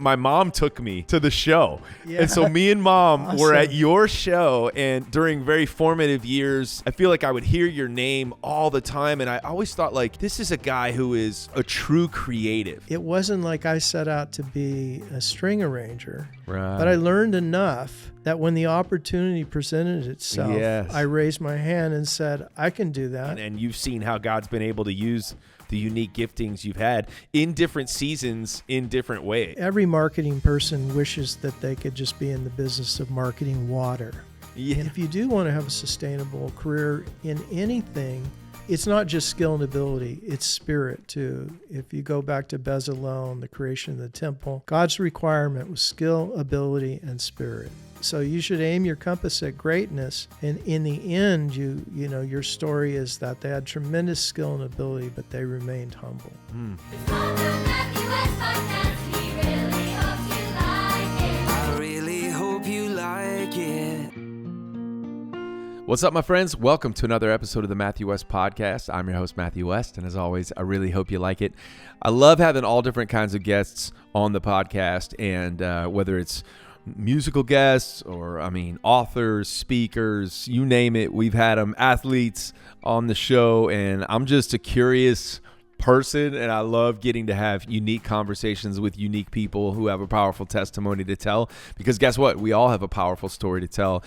my mom took me to the show. Yeah. And so me and Mom were Awesome. at your show, and during very formative years, I feel like I would hear your name all the time, and I always thought, like, this is a guy who is a true creative. It wasn't like I set out to be a string arranger, Right. but I learned enough that when the opportunity presented itself, Yes. I raised my hand and said, I can do that. And you've seen how God's been able to use the unique giftings you've had in different seasons in different ways. Every marketing person wishes that they could just be in the business of marketing water. Yeah. If you do want to have a sustainable career in anything, it's not just skill and ability, it's spirit too. If you go back to Bezalel and the creation of the temple, God's requirement was skill, ability, and spirit. So you should aim your compass at greatness. And in the end, you know, your story is that they had tremendous skill and ability, but they remained humble. I really hope you like it. What's up, my friends? Welcome to another episode of the Matthew West Podcast. I'm your host, Matthew West, and as always, I really hope you like it. I love having all different kinds of guests on the podcast, and whether it's musical guests or, authors, speakers, you name it, we've had them, athletes on the show, and I'm just a curious person, and I love getting to have unique conversations with unique people who have a powerful testimony to tell, because guess what? We all have a powerful story to tell.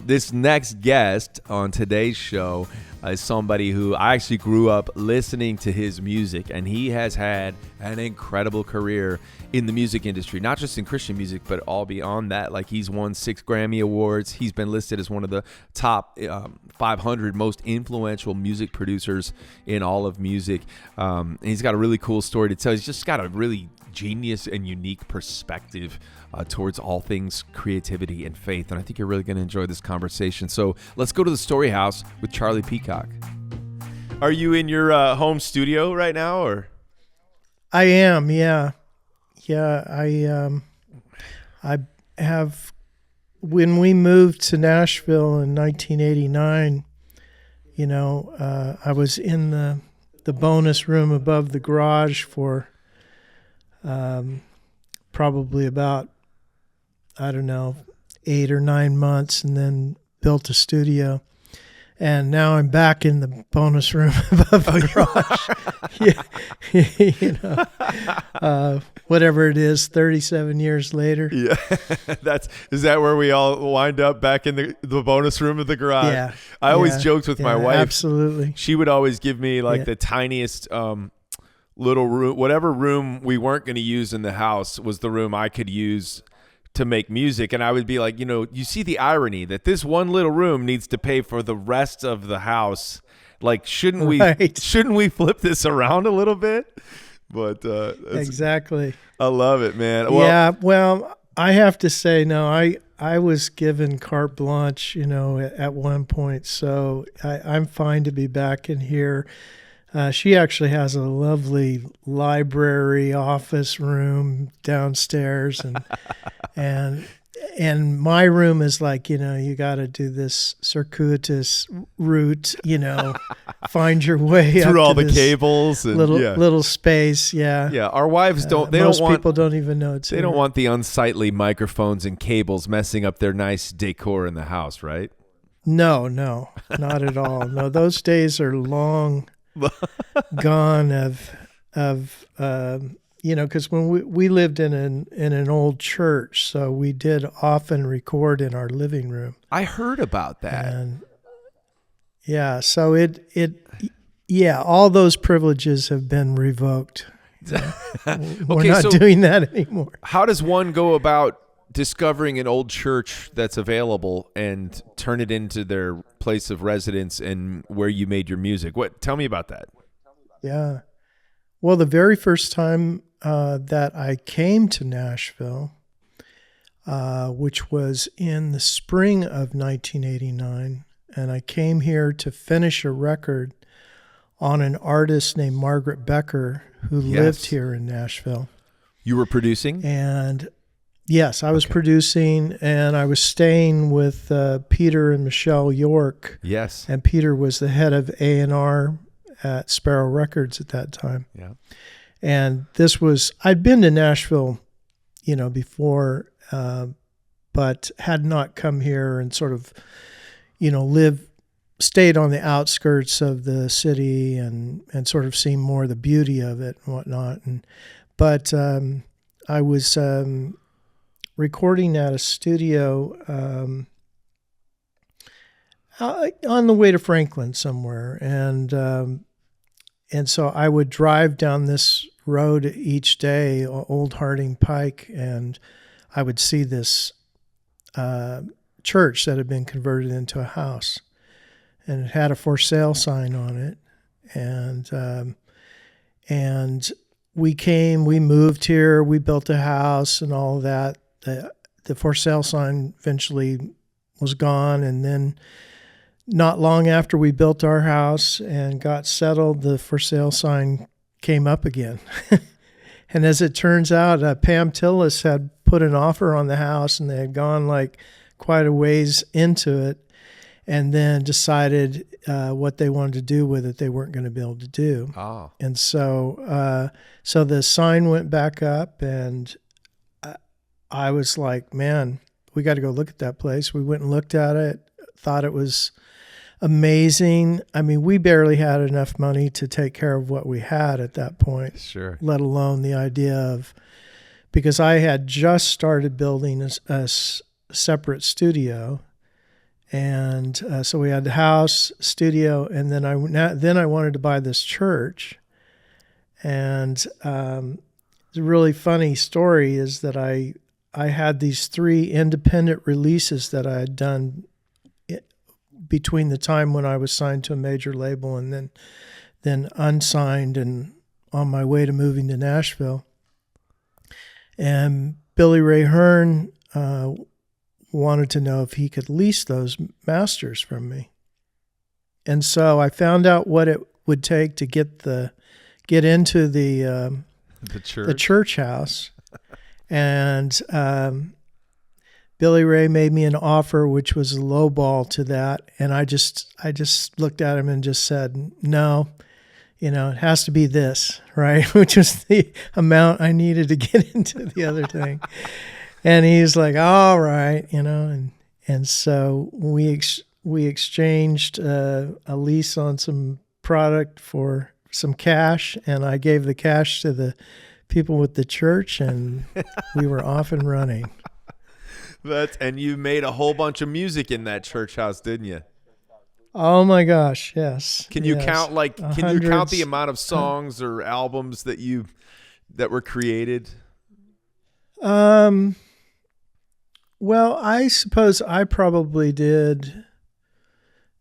This next guest on today's show is somebody who I actually grew up listening to his music, and he has had an incredible career in the music industry, not just in Christian music, but all beyond that. Like, he's won 6 Grammy Awards. He's been listed as one of the top 500 most influential music producers in all of music. And he's got a really cool story to tell. He's just got a really genius and unique perspective towards all things creativity and faith. And I think you're really going to enjoy this conversation. So let's go to the Story House with Charlie Peacock. Are you in your home studio right now, or? I am, yeah. Yeah, I have, when we moved to Nashville in 1989, I was in the bonus room above the garage for probably about, 8 or 9 months, and then built a studio. And now I'm back in the bonus room above the garage. Whatever it is, 37 years later. Yeah, is that where we all wind up, back in the bonus room of the garage? Yeah, I always joked with my wife. Absolutely. She would always give me the tiniest little room. Whatever room we weren't going to use in the house was the room I could use to make music. And I would be like, you see the irony that this one little room needs to pay for the rest of the house. Like, shouldn't we flip this around a little bit? But exactly. I love it, man. Well, I have to say, no, I was given carte blanche, at one point. So I'm fine to be back in here. She actually has a lovely library office room downstairs, and my room is like, you got to do this circuitous route, find your way through up all to the cables and little space. Yeah. Yeah. Our wives don't, most people don't even know it's They don't want the unsightly microphones and cables messing up their nice decor in the house, right? No, not at all. No, those days are long gone because when we lived in an old church, so we did often record in our living room. I heard about that. And so all those privileges have been revoked. We're not doing that anymore. How does one go about discovering an old church that's available and turn it into their place of residence and where you made your music? Tell me about that. Yeah. Well, the very first time that I came to Nashville, which was in the spring of 1989, and I came here to finish a record on an artist named Margaret Becker who lived here in Nashville. You were producing? And yes, I was producing, and I was staying with Peter and Michelle York. Yes. And Peter was the head of A&R at Sparrow Records at that time. Yeah. And I'd been to Nashville, before, but had not come here and sort of, stayed on the outskirts of the city and sort of seen more the beauty of it and whatnot. But I was recording at a studio on the way to Franklin somewhere, and so I would drive down this road each day, Old Harding Pike, and I would see this church that had been converted into a house, and it had a for sale sign on it, and we moved here, we built a house and all of that. The for sale sign eventually was gone, and then not long after we built our house and got settled, the for sale sign came up again. And as it turns out, Pam Tillis had put an offer on the house, and they had gone like quite a ways into it, and then decided what they wanted to do with it, they weren't going to be able to do. Oh. And so the sign went back up, and I was like, man, we got to go look at that place. We went and looked at it, thought it was amazing. I mean, we barely had enough money to take care of what we had at that point. Sure. Let alone the idea of, because I had just started building a separate studio. And so we had the house, studio, and then I wanted to buy this church. And the really funny story is that I had these 3 independent releases that I had done between the time when I was signed to a major label and then unsigned and on my way to moving to Nashville. And Billy Ray Hearn wanted to know if he could lease those masters from me. And so I found out what it would take to get into the church house. And Billy Ray made me an offer, which was a low ball to that. And I just looked at him and just said, no, it has to be this, right? Which was the amount I needed to get into the other thing. And he's like, all right, and so we exchanged a lease on some product for some cash, and I gave the cash to the people with the church, and we were off and running. And you made a whole bunch of music in that church house, didn't you? Oh my gosh, yes. Can you count the amount of songs or albums that were created? Well, I suppose I probably did,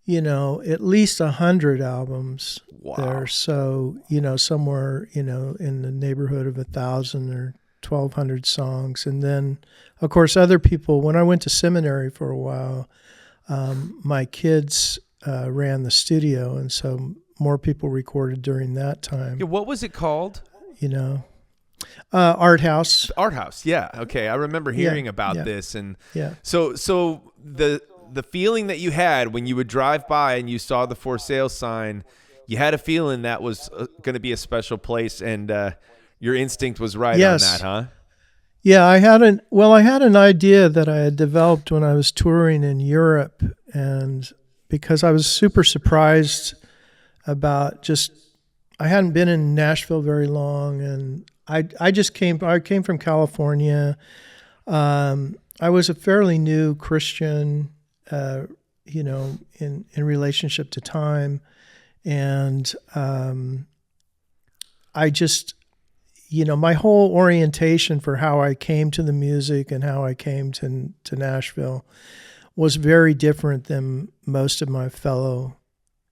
at least 100 albums. Wow. There. So, somewhere, in the neighborhood of 1,000 or 1,200 songs. And then, of course, other people, when I went to seminary for a while, my kids ran the studio. And so more people recorded during that time. Yeah, what was it called? Art House. Art House, yeah. Okay, I remember hearing about this, and so the feeling that you had when you would drive by and you saw the for sale sign, you had a feeling that was going to be a special place, and your instinct was right on that, huh? Yeah, I had an idea that I had developed when I was touring in Europe, and because I was super surprised about I hadn't been in Nashville very long, and I came from California. I was a fairly new Christian, in relationship to time. And I just, my whole orientation for how I came to the music and how I came to Nashville was very different than most of my fellow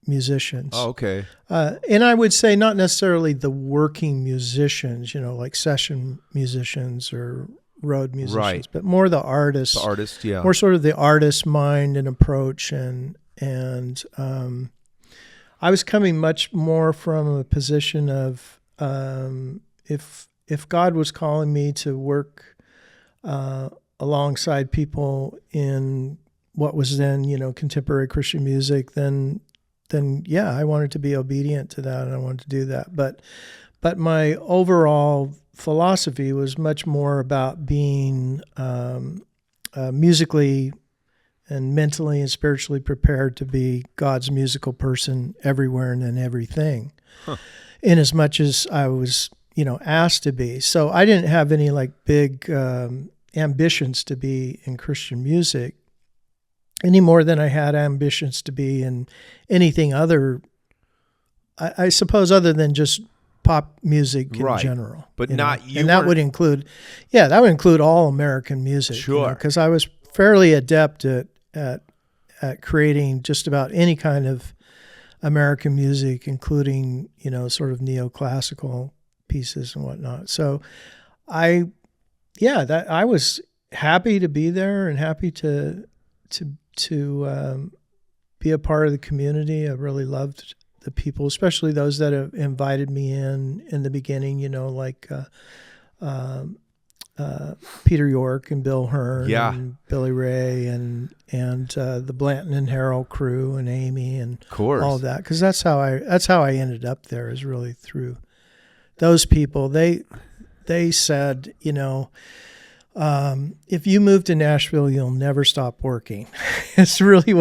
musicians. Oh, okay. And I would say not necessarily the working musicians, like session musicians or road musicians, right, but more the artists. The artist, yeah. More sort of the artist mind and approach. And I was coming much more from a position of if God was calling me to work alongside people in what was then, contemporary Christian music, then yeah, I wanted to be obedient to that, and I wanted to do that. But my overall philosophy was much more about being musically and mentally and spiritually prepared to be God's musical person everywhere and in everything, in as much as I was, asked to be. So I didn't have any like big ambitions to be in Christian music any more than I had ambitions to be in anything other, I suppose, other than just pop music in general. But not you. And that would include, all American music. Sure. Because I was fairly adept at creating just about any kind of American music, including, sort of neoclassical pieces and whatnot. So I was happy to be there and happy to be a part of the community. I really loved the people, especially those that have invited me in the beginning, like Peter York and Bill Hearn and Billy Ray and the Blanton and Harold crew and Amy and all of that. Because that's how I ended up there, is really through those people. They said, if you move to Nashville, you'll never stop working. It's really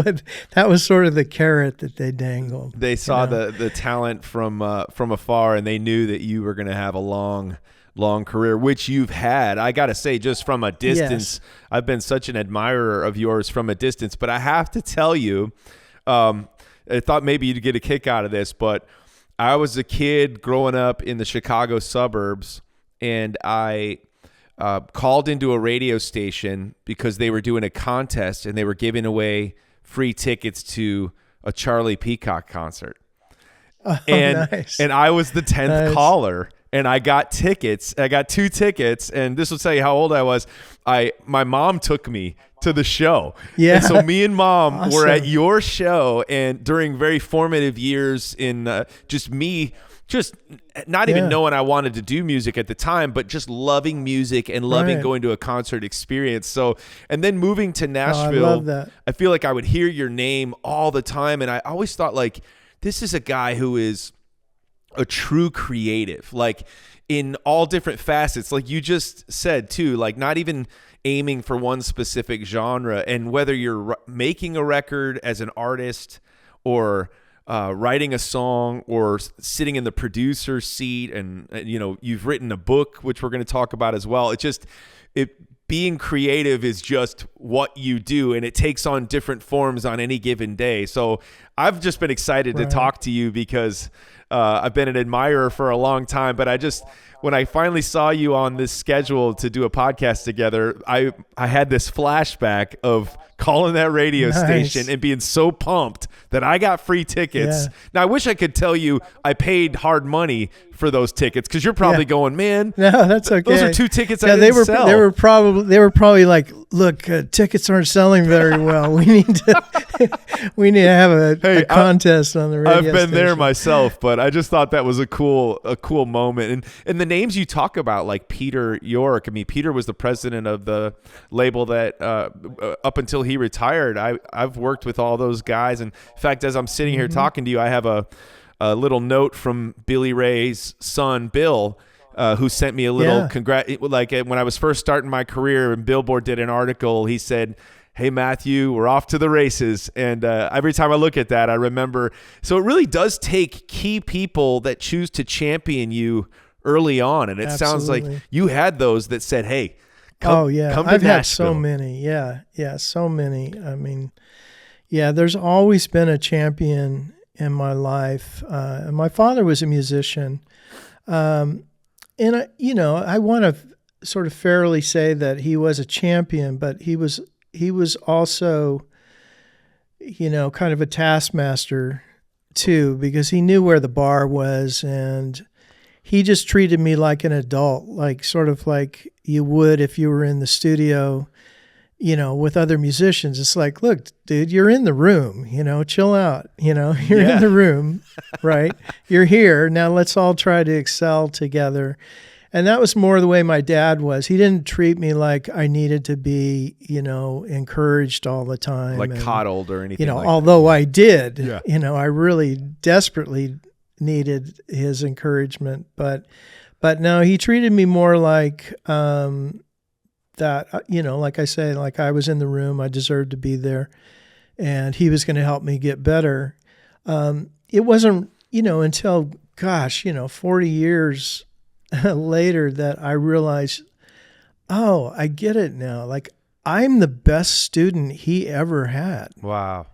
that was sort of the carrot that they dangled. They saw the talent from afar, and they knew that you were going to have a long career, which you've had. I got to say, just from a distance, I've been such an admirer of yours from a distance. But I have to tell you, I thought maybe you'd get a kick out of this, but I was a kid growing up in the Chicago suburbs, and I called into a radio station because they were doing a contest and they were giving away free tickets to a Charlie Peacock concert. Oh, and nice. And I was the 10th caller, and I got tickets. I got 2 tickets, and this will tell you how old I was. My mom took me to the show. Yeah. And so me and Mom were at your show, and during very formative years in just not even knowing I wanted to do music at the time, but just loving music and loving going to a concert experience. So, and then moving to Nashville, I love that. I feel like I would hear your name all the time. And I always thought, like, this is a guy who is a true creative, like in all different facets. Like you just said too, like not even aiming for one specific genre. And whether you're making a record as an artist or writing a song or sitting in the producer seat, and you've written a book, which we're going to talk about as well. Being creative is just what you do, and it takes on different forms on any given day. So I've just been excited to talk to you because I've been an admirer for a long time, but when I finally saw you on this schedule to do a podcast together, I had this flashback of calling that radio station and being so pumped that I got free tickets. Yeah. Now, I wish I could tell you I paid hard money for those tickets, because you're probably going, man, no, that's okay. Those are 2 tickets I didn't sell. They were probably like, look, tickets aren't selling very well. We need to have a contest on the radio I've been station. there myself, but I just thought that was a cool moment. And the names you talk about, like Peter York. I mean, Peter was the president of the label that up until he retired, I've worked with all those guys. And in fact, as I'm sitting here talking to you, I have a little note from Billy Ray's son, Bill, who sent me a little like when I was first starting my career, and Billboard did an article. He said, "Hey, Matthew, we're off to the races." And every time I look at that, I remember. So it really does take key people that choose to champion you early on. And it sounds like you had those that said, "Hey, come to I've had Nashville." so many. Yeah, so many. I mean, there's always been a champion in my life. And my father was a musician. And I want to sort of fairly say that he was a champion, but he was also, kind of a taskmaster too, because he knew where the bar was, and he just treated me like an adult, like sort of like you would if you were in the studio, with other musicians. It's like, look, dude, you're in the room, chill out, you're in the room, right? You're here. Now let's all try to excel together. And that was more the way my dad was. He didn't treat me like I needed to be, encouraged all the time. Like coddled or anything like although that. I did, Yeah. I really desperately needed his encouragement. But But no, he treated me more like that, like I say, like I was in the room, I deserved to be there, and he was going to help me get better. It wasn't, until, 40 years later that I realized, oh, I get it now. Like, I'm the best student he ever had. Wow.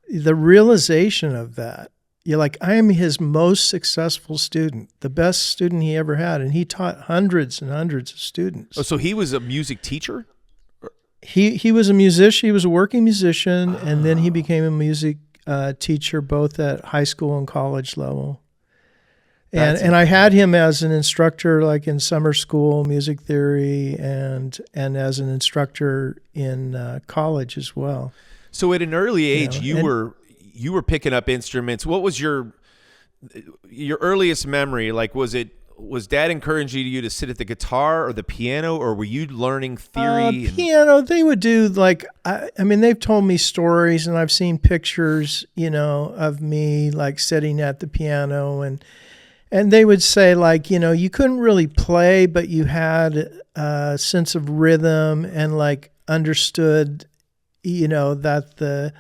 The realization of that. You're like, I am his most successful student, the best student he ever had. And he taught hundreds and hundreds of students. Oh, so he was a music teacher? He was a musician. He was a working musician. And then he became a music teacher, both at high school and college level. And I had him as an instructor, like in summer school, music theory, and as an instructor in college as well. So at an early age, you were picking up instruments. What was your earliest memory? Like, was Dad encouraging you to sit at the guitar or the piano, or were you learning theory? Piano. They would do they've told me stories, and I've seen pictures, of me like sitting at the piano, and they would say, like, you couldn't really play, but you had a sense of rhythm and like understood, that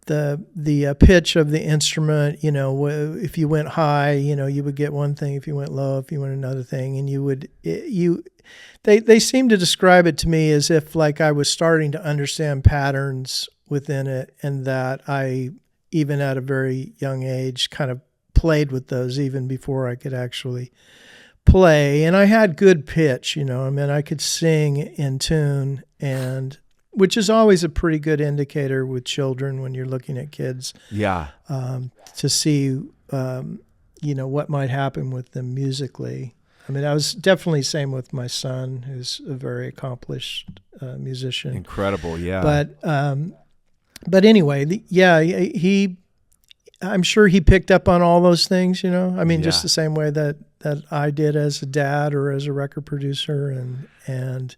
the pitch of the instrument, if you went high, you would get one thing. If you went low, if you went another thing, and they seem to describe it to me as if like I was starting to understand patterns within it, and that I, even at a very young age, kind of played with those even before I could actually play. And I had good pitch, I could sing in tune, and which is always a pretty good indicator with children when you're looking at kids. Yeah. To see, what might happen with them musically. I was definitely same with my son, who's a very accomplished musician. Incredible, yeah. But anyway, I'm sure he picked up on all those things, just the same way that I did as a dad or as a record producer, and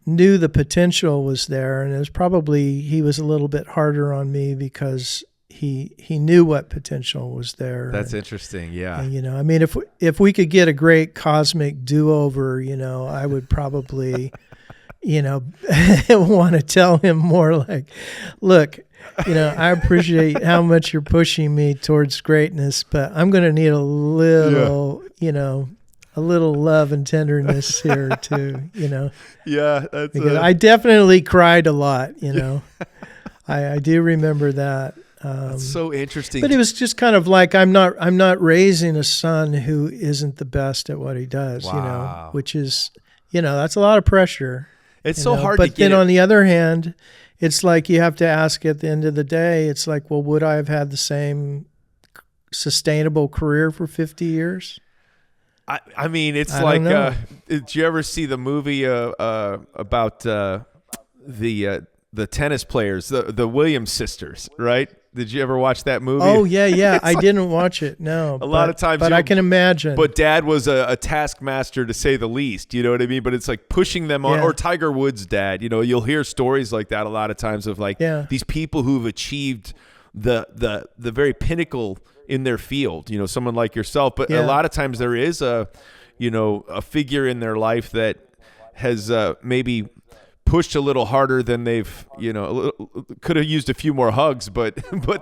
knew the potential was there. And it was probably, he was a little bit harder on me because he knew what potential was there. That's interesting. Yeah. And, if we could get a great cosmic do-over, I would probably, want to tell him more like, look, I appreciate how much you're pushing me towards greatness, but I'm going to need a little, a little love and tenderness here too, Yeah, because I definitely cried a lot, I do remember that. That's so interesting. But it was just kind of like, I'm not raising a son who isn't the best at what he does, Wow. which is, that's a lot of pressure. It's so hard to get. But then on the other hand, it's like you have to ask at the end of the day, it's like, well, would I have had the same sustainable career for 50 years? It's I like, don't know. did you ever see the movie about the tennis players, the Williams sisters, right? Did you ever watch that movie? Oh, yeah. I didn't watch it, no. Lot of times, but I can imagine. But Dad was a taskmaster, to say the least. You know what I mean? But it's like pushing them on, Yeah. or Tiger Woods' dad. You'll hear stories like that a lot of times of like these people who've achieved the very pinnacle in their field. Someone like yourself. But a lot of times there is a figure in their life that has maybe pushed a little harder than they've, could have used a few more hugs, but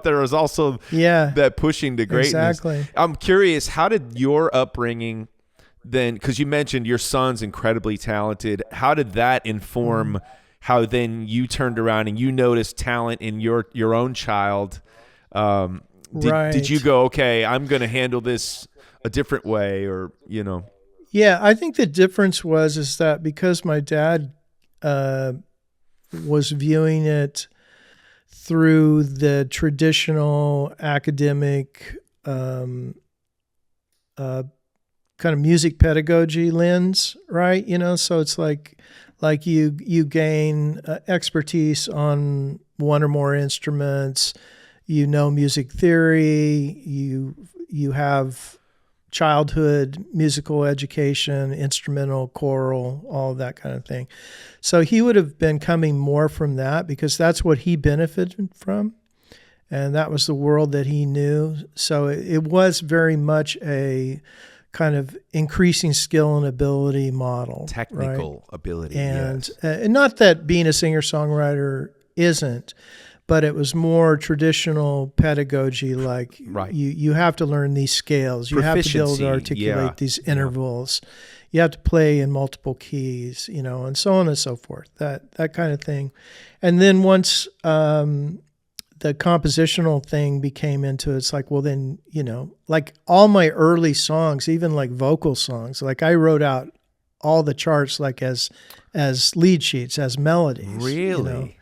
there was also that pushing to greatness. Exactly. I'm curious, how did your upbringing then, because you mentioned your son's incredibly talented, how did that inform how then you turned around and you noticed talent in your own child? Did you go, okay, I'm going to handle this a different way, or, Yeah, I think the difference is that because my dad was viewing it through the traditional academic kind of music pedagogy lens, right? So it's like you gain expertise on one or more instruments, music theory, you have childhood musical education, instrumental, choral, all of that kind of thing. So he would have been coming more from that because that's what he benefited from. And that was the world that he knew. So it was very much a kind of increasing skill and ability model. Technical ability, and, yes. And not that being a singer-songwriter isn't, but it was more traditional pedagogy, like you have to learn these scales. You have to be able to articulate these intervals. You have to play in multiple keys, and so on and so forth, that kind of thing. And then once the compositional thing became into it, it's like, well, then, like all my early songs, even like vocal songs, like I wrote out all the charts like as lead sheets, as melodies. Really?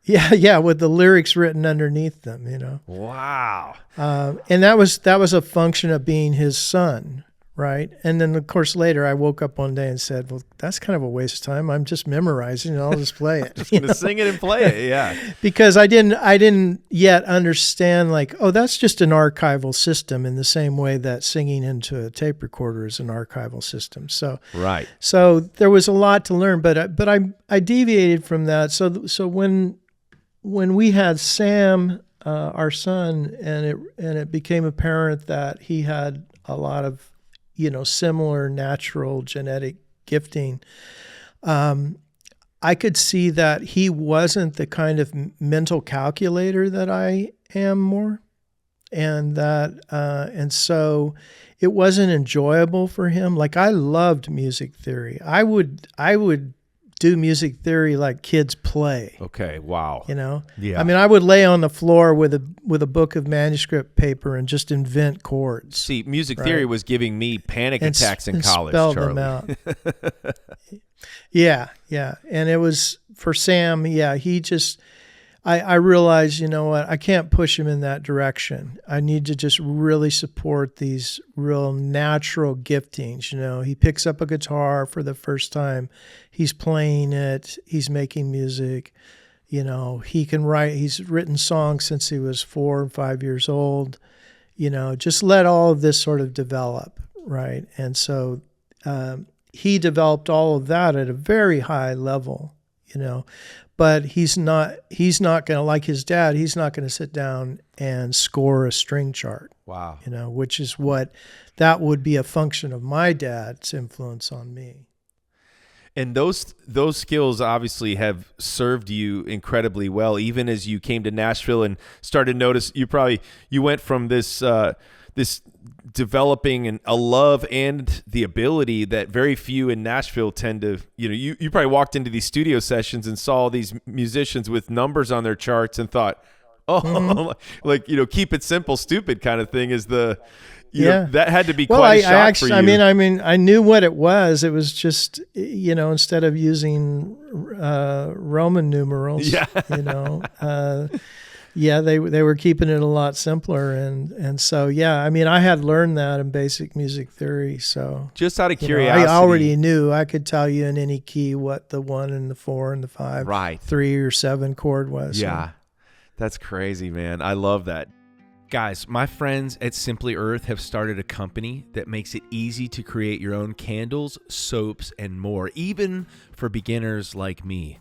Yeah, with the lyrics written underneath them, Wow. And that was a function of being his son, right? And then, of course, later I woke up one day and said, well, that's kind of a waste of time. I'm just memorizing and I'll just play it. Just gonna sing it and play it, yeah. Because I didn't yet understand, like, oh, that's just an archival system in the same way that singing into a tape recorder is an archival system. So there was a lot to learn, but I deviated from that. So when we had Sam, our son, and it became apparent that he had a lot of similar natural genetic gifting, I could see that he wasn't the kind of mental calculator that I am more, and so it wasn't enjoyable for him. Like, I loved music theory. I would do music theory like kids play. Okay, wow. Yeah. I mean, I would lay on the floor with a book of manuscript paper and just invent chords. See, music theory was giving me panic attacks in college, spell Charlie. them out. Yeah. And it was for Sam, he just, I realized, you know what, I can't push him in that direction. I need to just really support these real natural giftings. He picks up a guitar for the first time. He's playing it. He's making music. He can write. He's written songs since he was 4 or 5 years old. Just let all of this sort of develop, right? And so he developed all of that at a very high level, But he's not going to, like his dad, he's not going to sit down and score a string chart. Wow. Which is that would be a function of my dad's influence on me. And those skills obviously have served you incredibly well, even as you came to Nashville and started to notice you went from this developing a love and the ability that very few in Nashville tend to, you probably walked into these studio sessions and saw these musicians with numbers on their charts and thought, like, keep it simple, stupid kind of thing is the, that had to be quite a shock for you. I mean, I knew what it was. It was just, instead of using Roman numerals, they were keeping it a lot simpler, and so I had learned that in basic music theory. So just out of curiosity, I already knew. I could tell you in any key what the 1 and the 4 and the 5, 3 or 7 chord was. Yeah, that's crazy, man. I love that. Guys, my friends at Simply Earth have started a company that makes it easy to create your own candles, soaps, and more, even for beginners like me.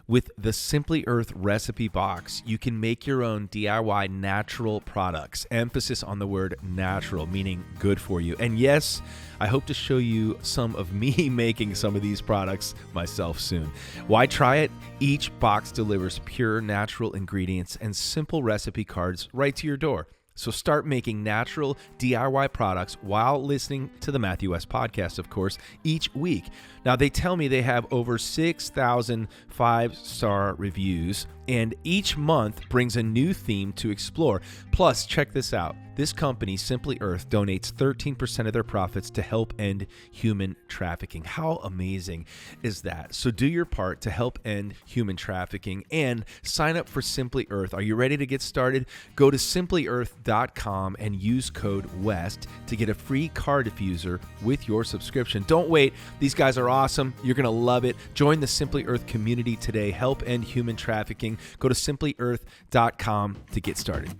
With the Simply Earth recipe box, you can make your own DIY natural products. Emphasis on the word natural, meaning good for you. And yes, I hope to show you some of me making some of these products myself soon. Why try it? Each box delivers pure natural ingredients and simple recipe cards right to your door. So start making natural DIY products while listening to the Matthew West podcast, of course, each week. Now, they tell me they have over 6,000 5-star reviews, and each month brings a new theme to explore. Plus, check this out. This company, Simply Earth, donates 13% of their profits to help end human trafficking. How amazing is that? So do your part to help end human trafficking and sign up for Simply Earth. Are you ready to get started? Go to simplyearth.com and use code WEST to get a free car diffuser with your subscription. Don't wait. These guys are awesome. You're going to love it. Join the Simply Earth community today. Help end human trafficking. Go to simplyearth.com to get started.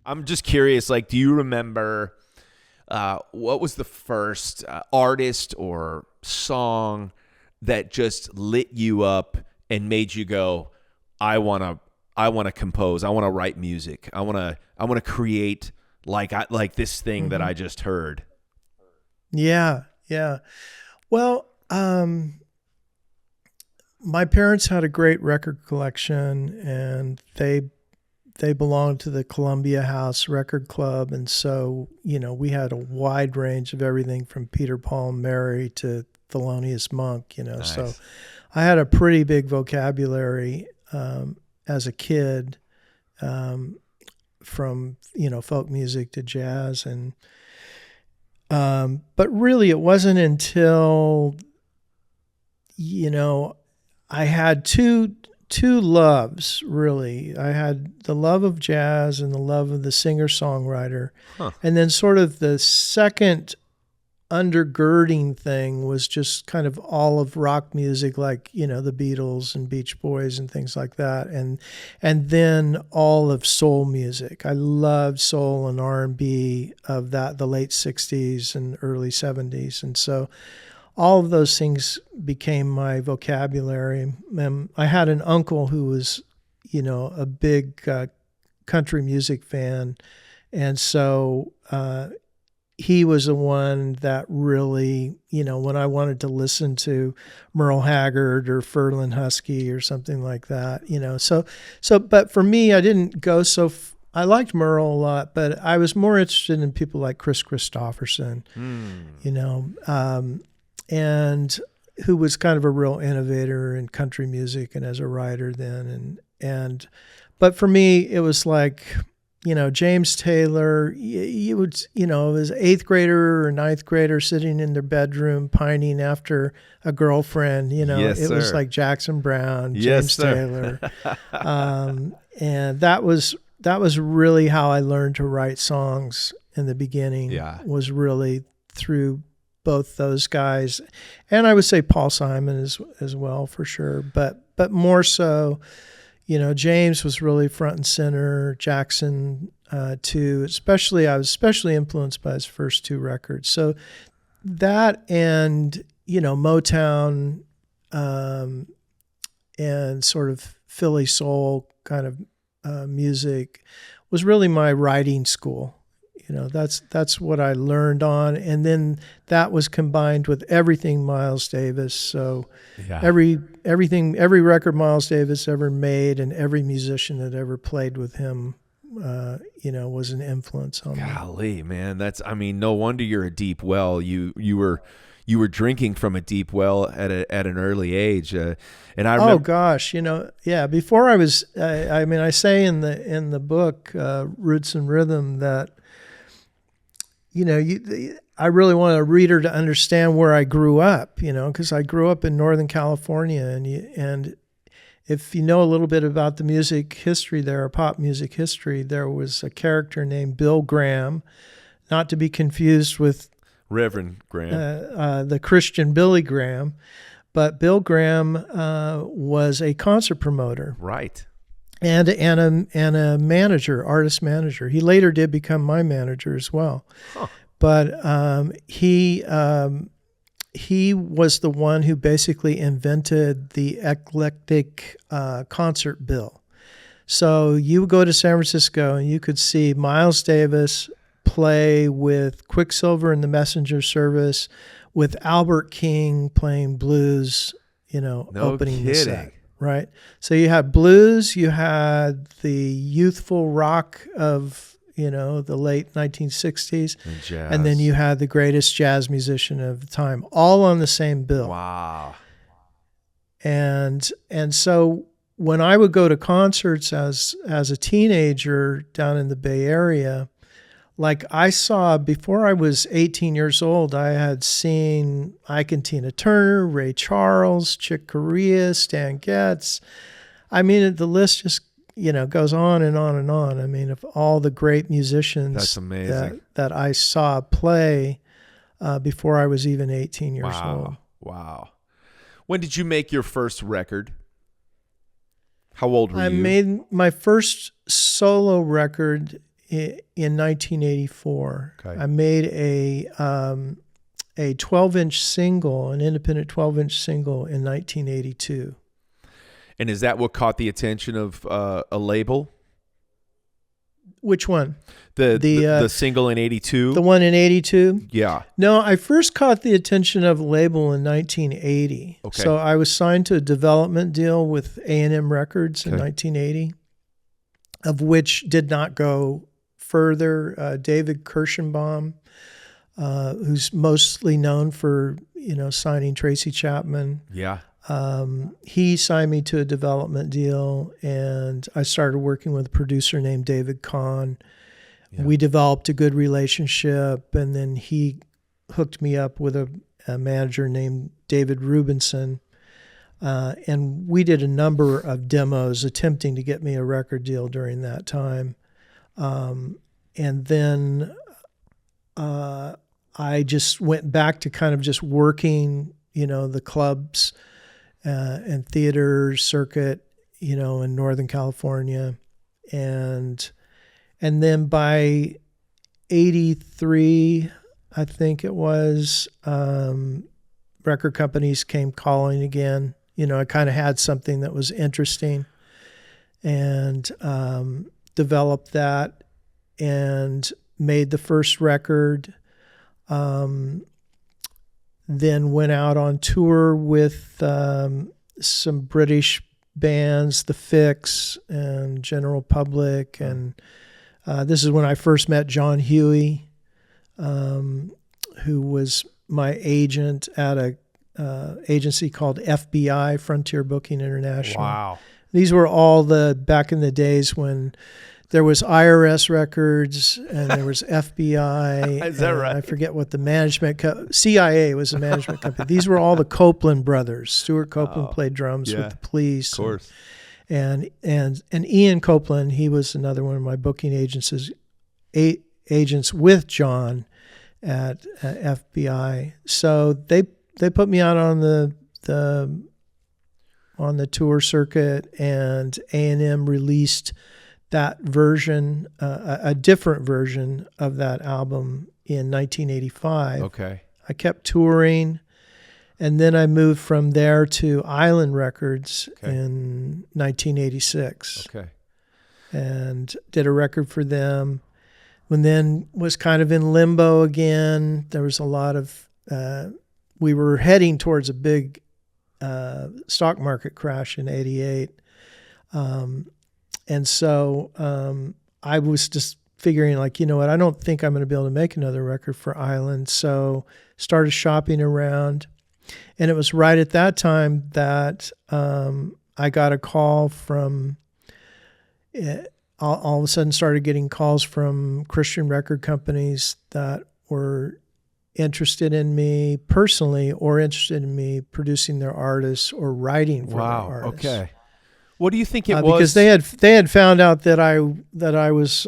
I'm just curious, like, do you remember what was the first artist or song that just lit you up and made you go, I want to compose, I want to write music, I want to create like this thing that I just heard? Yeah, yeah. Well, my parents had a great record collection, and they belonged to the Columbia House Record Club, and so we had a wide range of everything from Peter, Paul, and Mary to Thelonious Monk. Nice. So I had a pretty big vocabulary as a kid, from folk music to jazz, and but really it wasn't until I had two loves, really. I had the love of jazz and the love of the singer-songwriter. Huh. And then sort of the second undergirding thing was just kind of all of rock music, like, the Beatles and Beach Boys and things like that. And then all of soul music. I loved soul and R&B of the late 60s and early 70s. And so all of those things became my vocabulary. I had an uncle who was, a big country music fan. And so he was the one that really, when I wanted to listen to Merle Haggard or Ferlin Husky or something like that, but for me, I didn't go I liked Merle a lot, but I was more interested in people like Chris Christopherson, and who was kind of a real innovator in country music and as a writer then. But for me, it was like, James Taylor, you would, it was 8th grader or 9th grader sitting in their bedroom pining after a girlfriend, Yes, it was sir. like Jackson Brown, Yes, James sir. Taylor. And that was really how I learned to write songs in the beginning. Yeah. Was really through both those guys, and I would say Paul Simon as well, for sure. But more so, James was really front and center. Jackson too. I was especially influenced by his first 2 records. So that and Motown and sort of Philly soul kind of music was really my writing school. That's what I learned on, and then that was combined with everything Miles Davis. So Yeah. every record Miles Davis ever made, and every musician that ever played with him, was an influence on me. Golly, man, no wonder you're a deep well. You were drinking from a deep well at an early age, and I remember. Oh gosh, Before I was, I say in the book Roots and Rhythm that. I really want a reader to understand where I grew up, because I grew up in Northern California, and if you know a little bit about the music history there, pop music history, there was a character named Bill Graham, not to be confused with Reverend Graham, the Christian Billy Graham, but Bill Graham was a concert promoter, right? And a manager, artist manager. He later did become my manager as well. Huh. But he was the one who basically invented the eclectic concert bill. So you would go to San Francisco and you could see Miles Davis play with Quicksilver and the Messenger Service, with Albert King playing blues, opening the set. Right. So you had blues, you had the youthful rock of, the late 1960s. And jazz. And then you had the greatest jazz musician of the time, all on the same bill. Wow. And so when I would go to concerts as a teenager down in the Bay Area, like I saw, before I was 18 years old, I had seen Ike and Tina Turner, Ray Charles, Chick Corea, Stan Getz. The list just, goes on and on and on. Of all the great musicians That's amazing. that I saw play before I was even 18 years old. Wow. When did you make your first record? How old were you? I made my first solo record in 1984. Okay. I made a 12-inch single, an independent 12-inch single in 1982. And is that what caught the attention of a label? Which one? The single in 82? The one in 82? Yeah. No, I first caught the attention of label in 1980. Okay. So I was signed to a development deal with A&M Records in 1980, of which did not go further. David Kirschenbaum, who's mostly known for, signing Tracy Chapman. Yeah. He signed me to a development deal, and I started working with a producer named David Kahn. Yeah. We developed a good relationship, and then he hooked me up with a manager named David Rubinson, and we did a number of demos attempting to get me a record deal during that time. And then I just went back to kind of just working, the clubs and theater circuit, in Northern California. And then by 83, I think it was, record companies came calling again. I kind of had something that was interesting and developed that and made the first record. Then went out on tour with some British bands, The Fix and General Public. And this is when I first met John Huey, who was my agent at a agency called FBI, Frontier Booking International. Wow. These were all back in the days when there was IRS records and there was FBI. Is that right? I forget what the management CIA was the management company. These were all the Copeland brothers. Stuart Copeland played drums with the Police. Of course. And Ian Copeland, he was another one of my booking agents with John at FBI. So they put me out on the tour circuit, and A&M released that version, a different version of that album in 1985. Okay. I kept touring, and then I moved from there to Island Records in 1986. Okay. And did a record for them. And then was kind of in limbo again. There was a lot of, we were heading towards a big stock market crash in 88. And so I was just figuring, like, what, I don't think I'm going to be able to make another record for Island. So started shopping around. And it was right at that time that I got a call from, all of a sudden started getting calls from Christian record companies that were interested in me personally or interested in me producing their artists or writing for their artists. Okay. What do you think it was? Because they had found out that I was,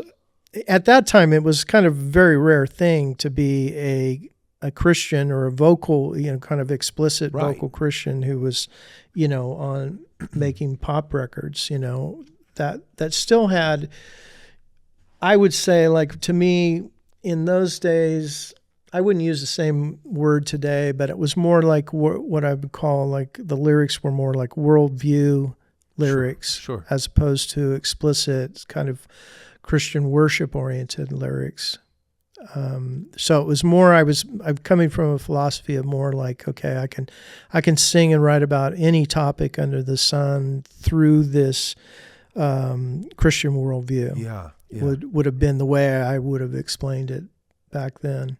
at that time, it was kind of a very rare thing to be a Christian or a vocal, kind of explicit vocal Christian who was, on making pop records, that still had, I would say, like, to me in those days, I wouldn't use the same word today, but it was more like what I would call, like, the lyrics were more like worldview lyrics, sure. As opposed to explicit kind of Christian worship oriented lyrics. So it was more, I'm coming from a philosophy of more like, okay, I can sing and write about any topic under the sun through this Christian worldview. Yeah. Would have been the way I would have explained it back then.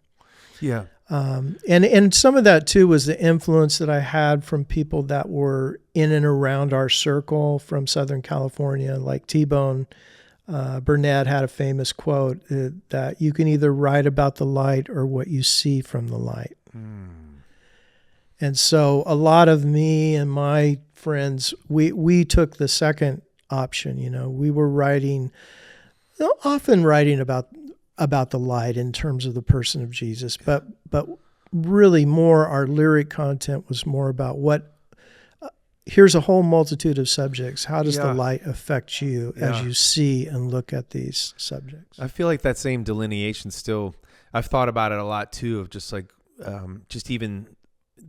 Yeah. And some of that too was the influence that I had from people that were in and around our circle from Southern California, like T-Bone Burnett had a famous quote that you can either write about the light or what you see from the light. And so a lot of me and my friends, we took the second option. We were often writing about the light in terms of the person of Jesus, but really more our lyric content was more about here's a whole multitude of subjects. How does the light affect you as you see and look at these subjects? I feel like that same delineation still, I've thought about it a lot too, of just like, just even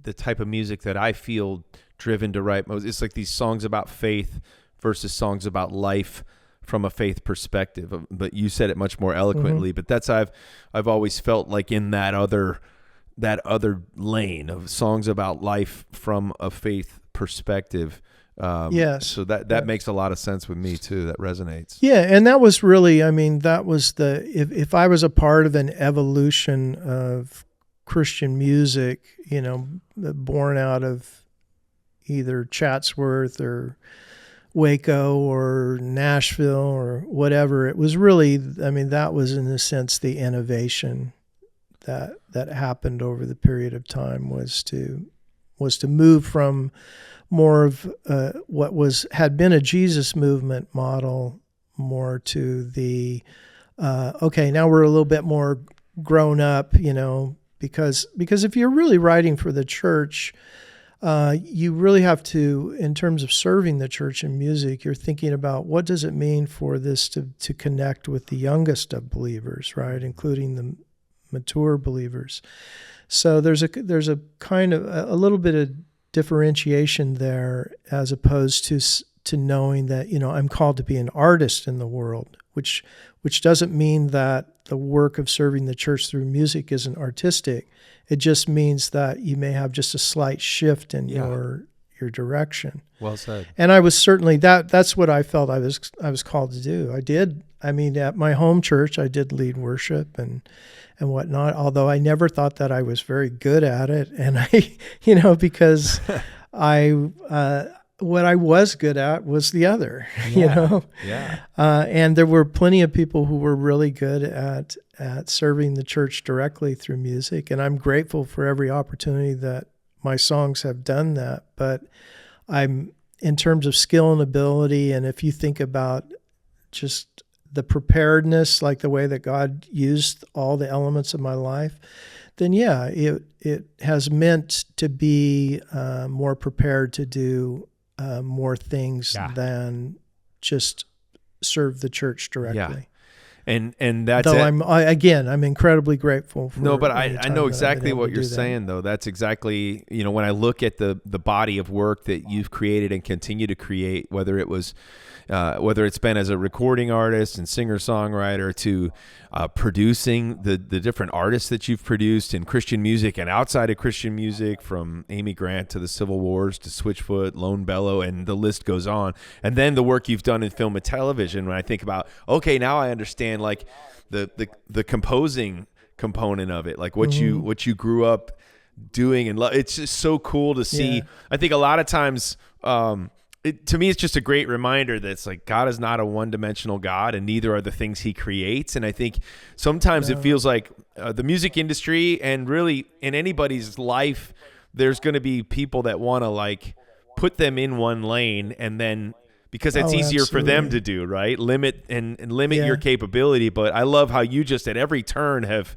the type of music that I feel driven to write most. It's like these songs about faith versus songs about life from a faith perspective. But you said it much more eloquently. But that's I've always felt like in that other lane of songs about life from a faith perspective. Yes. So that makes a lot of sense with me too. That resonates. Yeah, and that was really, I mean, that was if I was a part of an evolution of Christian music, born out of either Chatsworth or Waco or Nashville or whatever, it was really, I mean, that was in a sense the innovation that happened over the period of time was to move from more of what had been a Jesus movement model more to the okay, now we're a little bit more grown up, because if you're really writing for the church, you really have to, in terms of serving the church in music, you're thinking about what does it mean for this to connect with the youngest of believers, right, including the mature believers. So there's a kind of a little bit of differentiation there, as opposed to knowing that I'm called to be an artist in the world, which doesn't mean that the work of serving the church through music isn't artistic. It just means that you may have just a slight shift in your direction. Well said. And I was certainly that's what I felt I was called to do. I mean, at my home church, I did lead worship and whatnot, although I never thought that I was very good at it. And because what I was good at was the other, Yeah. And there were plenty of people who were really good at serving the church directly through music. And I'm grateful for every opportunity that my songs have done that. But in terms of skill and ability, and if you think about just the preparedness, like the way that God used all the elements of my life, then yeah, it has meant to be more prepared to do more things than just serve the church directly. Yeah. And that's though I'm incredibly grateful for. No, but I know exactly what you're saying, though. That's exactly, when I look at the body of work that you've created and continue to create, whether it's been as a recording artist and singer-songwriter to producing the different artists that you've produced in Christian music and outside of Christian music, from Amy Grant to the Civil Wars to Switchfoot, Lone Bellow, and the list goes on. And then the work you've done in film and television, when I think about, okay, now I understand like the composing component of it, like what you grew up doing, and it's just so cool to see. Yeah. I think a lot of times, to me, it's just a great reminder that it's like God is not a one-dimensional God, and neither are the things he creates. And I think sometimes it feels like the music industry, and really in anybody's life, there's going to be people that want to like put them in one lane, and then because it's easier for them to do, right? Limit your capability. But I love how you just at every turn have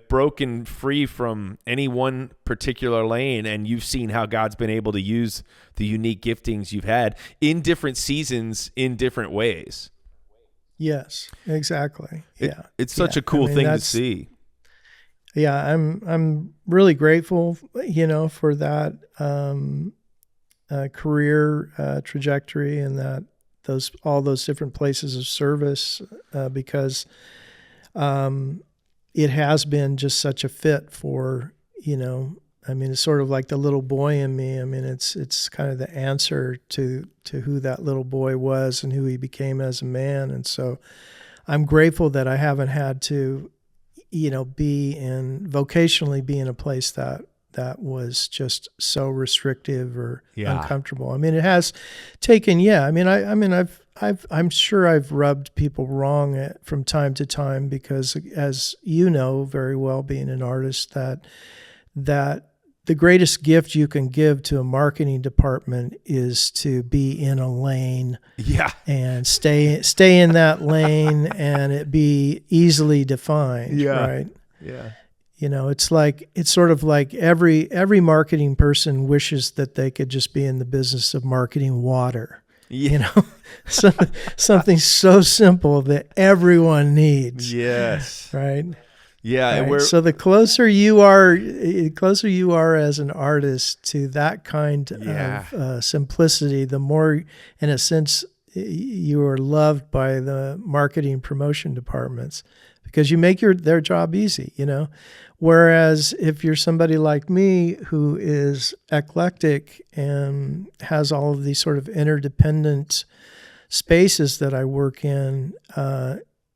broken free from any one particular lane, and you've seen how God's been able to use the unique giftings you've had in different seasons in different ways. Yes, exactly. Yeah. It's such a cool thing to see. Yeah, I'm really grateful, for that career trajectory, and that all those different places of service, because it has been just such a fit for, it's sort of like the little boy in me. I mean, it's kind of the answer to who that little boy was and who he became as a man. And so I'm grateful that I haven't had to, vocationally be in a place that was just so restrictive or uncomfortable. I mean, it has taken, I'm sure I've rubbed people wrong from time to time, because as you know very well, being an artist, that the greatest gift you can give to a marketing department is to be in a lane and stay in that lane and it be easily defined, right? Yeah. It's sort of like every marketing person wishes that they could just be in the business of marketing water. Something so simple that everyone needs. Yes. Right. Yeah. Right. So the closer you are as an artist to that kind of simplicity, the more, in a sense, you are loved by the marketing promotion departments because you make their job easy, Whereas if you're somebody like me who is eclectic and has all of these sort of interdependent spaces that I work in,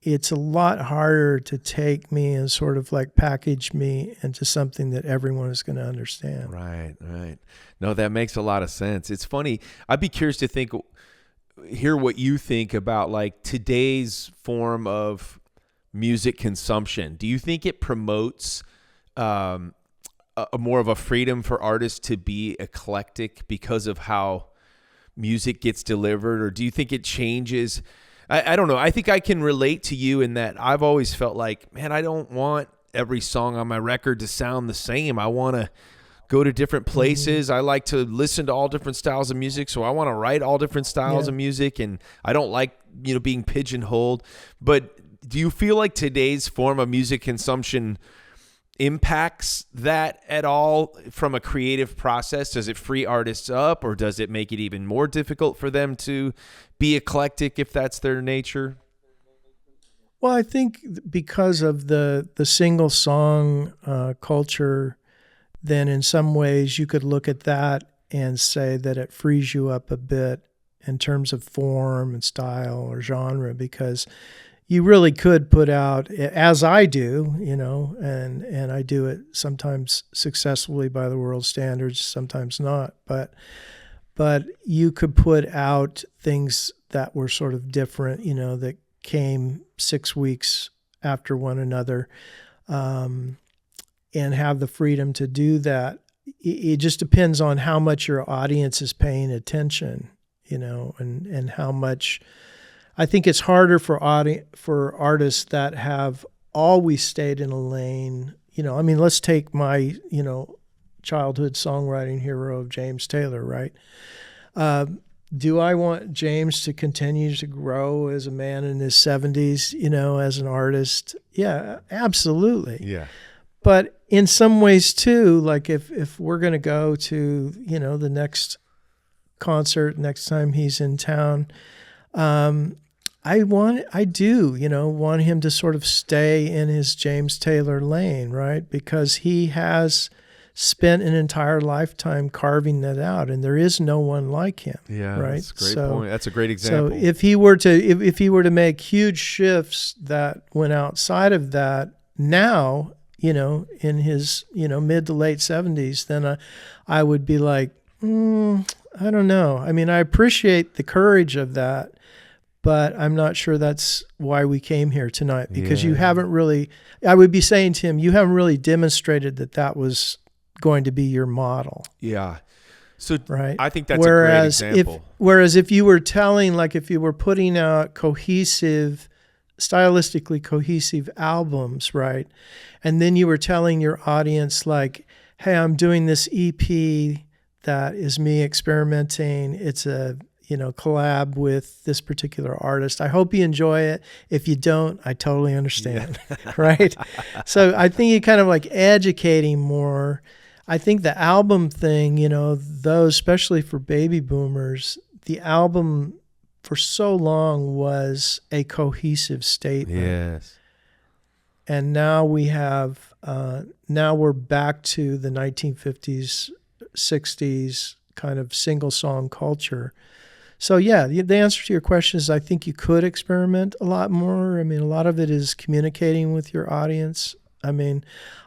it's a lot harder to take me and sort of like package me into something that everyone is going to understand. Right. No, that makes a lot of sense. It's funny. I'd be curious to hear what you think about like today's form of music consumption. Do you think it promotes a more of a freedom for artists to be eclectic because of how music gets delivered, or do you think it changes? I don't know. I think I can relate to you in that I've always felt like, man, I don't want every song on my record to sound the same. I want to go to different places. I like to listen to all different styles of music, so I want to write all different styles of music, and I don't like, being pigeonholed. But do you feel like today's form of music consumption impacts that at all from a creative process? Does it free artists up, or does it make it even more difficult for them to be eclectic if that's their nature? Well, I think because of the single song culture, then in some ways you could look at that and say that it frees you up a bit in terms of form and style or genre, because you really could put out, as I do, and I do it sometimes successfully by the world standards, sometimes not, but you could put out things that were sort of different, that came 6 weeks after one another, and have the freedom to do that. It just depends on how much your audience is paying attention, and how much. I think it's harder for artists that have always stayed in a lane. Let's take my, childhood songwriting hero of James Taylor, right? Do I want James to continue to grow as a man in his 70s, as an artist? Yeah, absolutely. Yeah. But in some ways too, like if we're going to go to, the next concert next time he's in town, I do want him to sort of stay in his James Taylor lane, right? Because he has spent an entire lifetime carving that out, and there is no one like him. Yeah, right? That's a great point. That's a great example. So if he were to make huge shifts that went outside of that now, in his mid to late 70s, then I would be like, I don't know. I appreciate the courage of that, but I'm not sure that's why we came here tonight, because you haven't really, I would be saying to him, you haven't really demonstrated that was going to be your model. Yeah. So right. I think that's a great example. Whereas if you were if you were putting out stylistically cohesive albums, right? And then you were telling your audience like, hey, I'm doing this EP that is me experimenting. It's a collab with this particular artist. I hope you enjoy it. If you don't, I totally understand, right? So I think you kind of like educating more. I think the album thing, those, especially for baby boomers, the album for so long was a cohesive statement. Yes. And now we have, now we're back to the 1950s, 60s kind of single song culture. So yeah, the answer to your question is I think you could experiment a lot more. A lot of it is communicating with your audience.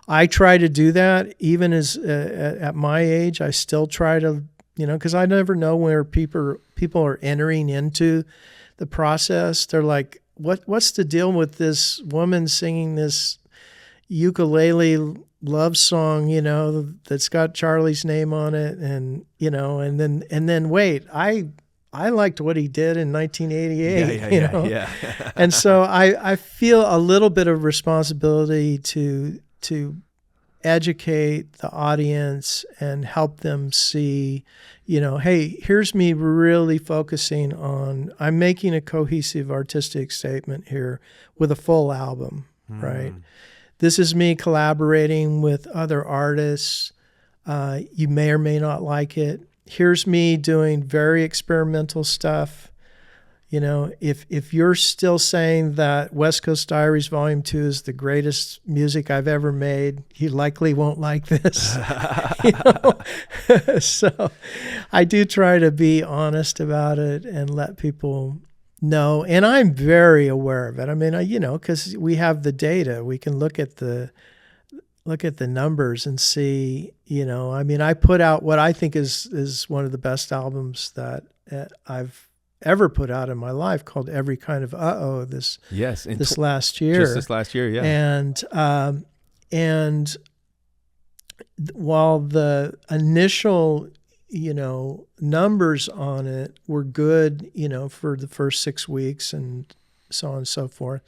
I try to do that even as at my age. I still try to, because I never know where people are entering into the process. They're like, what's the deal with this woman singing this ukulele love song, that's got Charlie's name on it, and and then wait, I liked what he did in 1988. Yeah. And so I feel a little bit of responsibility to educate the audience and help them see, hey, here's me really focusing on, I'm making a cohesive artistic statement here with a full album, right? This is me collaborating with other artists. You may or may not like it. Here's me doing very experimental stuff. You know, if you're still saying that West Coast Diaries Volume 2 is the greatest music I've ever made, you likely won't like this. You know? So I do try to be honest about it and let people know. And I'm very aware of it. I mean, you know, because we have the data. We can look at the numbers and see, you know, I mean, I put out what I think is one of the best albums that I've ever put out in my life, called Every Kind of this last year. Just this last year, yeah. And while the initial, you know, numbers on it were good, you know, for the first 6 weeks and so on and so forth,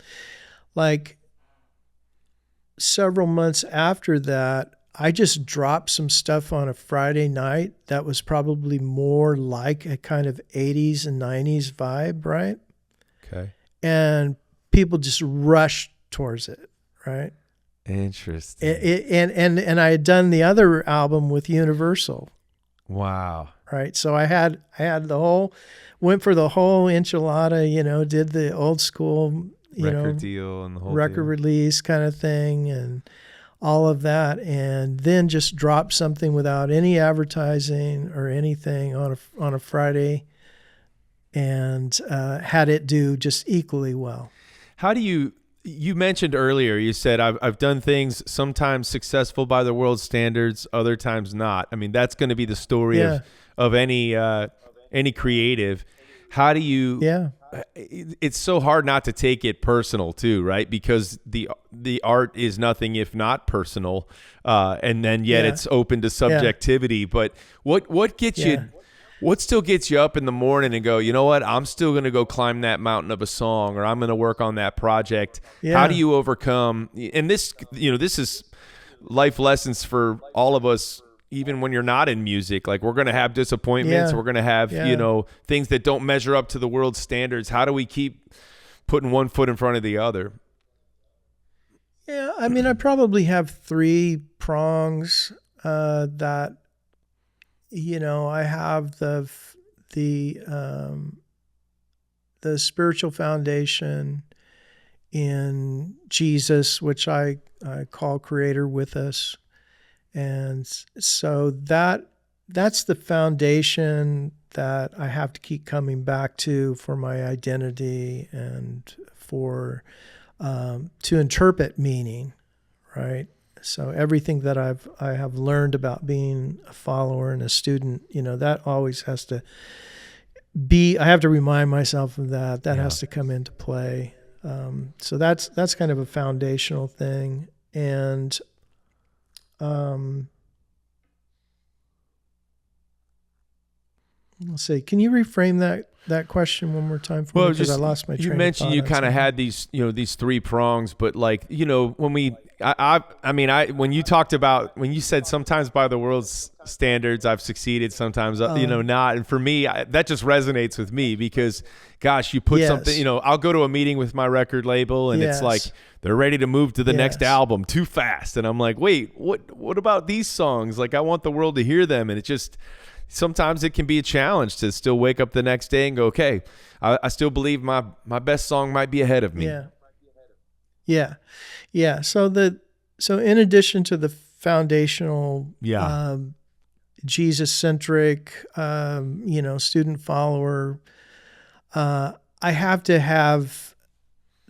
like several months after that, I just dropped some stuff on a Friday night that was probably more like a kind of 80s and 90s vibe, right? Okay. And people just rushed towards it, right? Interesting. And I had done the other album with Universal. Wow. Right. So I had went for the whole enchilada, you know, did the old school, record deal and the whole record deal. Release kind of thing and all of that, and then just dropped something without any advertising or anything on a Friday, and had it do just equally well. How do you mentioned earlier, you said I've done things sometimes successful by the world's standards, other times not. I mean, that's going to be the story of any creative. How do you? Yeah. It's so hard not to take it personal too, right? Because the art is nothing if not personal, and then yet it's open to subjectivity. But what gets you? What still gets you up in the morning and go, you know what? I'm still going to go climb that mountain of a song, or I'm going to work on that project. Yeah. How do you overcome? And this, you know, this is life lessons for all of us. Even when you're not in music, like we're going to have disappointments. We're going to have, you know, things that don't measure up to the world's standards. How do we keep putting one foot in front of the other? Yeah. I mean, I probably have 3 prongs that, you know, I have the spiritual foundation in Jesus, which I call Creator with us. And so that's the foundation that I have to keep coming back to for my identity and for to interpret meaning, right? So everything that I have learned about being a follower and a student, you know, that always has to be. I have to remind myself of that. That has to come into play. So that's kind of a foundational thing, and let's see. Can you reframe that question one more time for me? Because I lost my train of thought. You mentioned you kind of had these 3 prongs, but like, you know, when when you talked about, when you said sometimes by the world's standards I've succeeded, sometimes you know, not, and for me that just resonates with me because, gosh, you put something, you know, I'll go to a meeting with my record label and it's like they're ready to move to the next album too fast, and I'm like, wait, what about these songs? Like, I want the world to hear them, and it just. Sometimes it can be a challenge to still wake up the next day and go, okay, I still believe my best song might be ahead of me. Yeah. So in addition to the foundational, Jesus-centric, you know, student follower, I have to have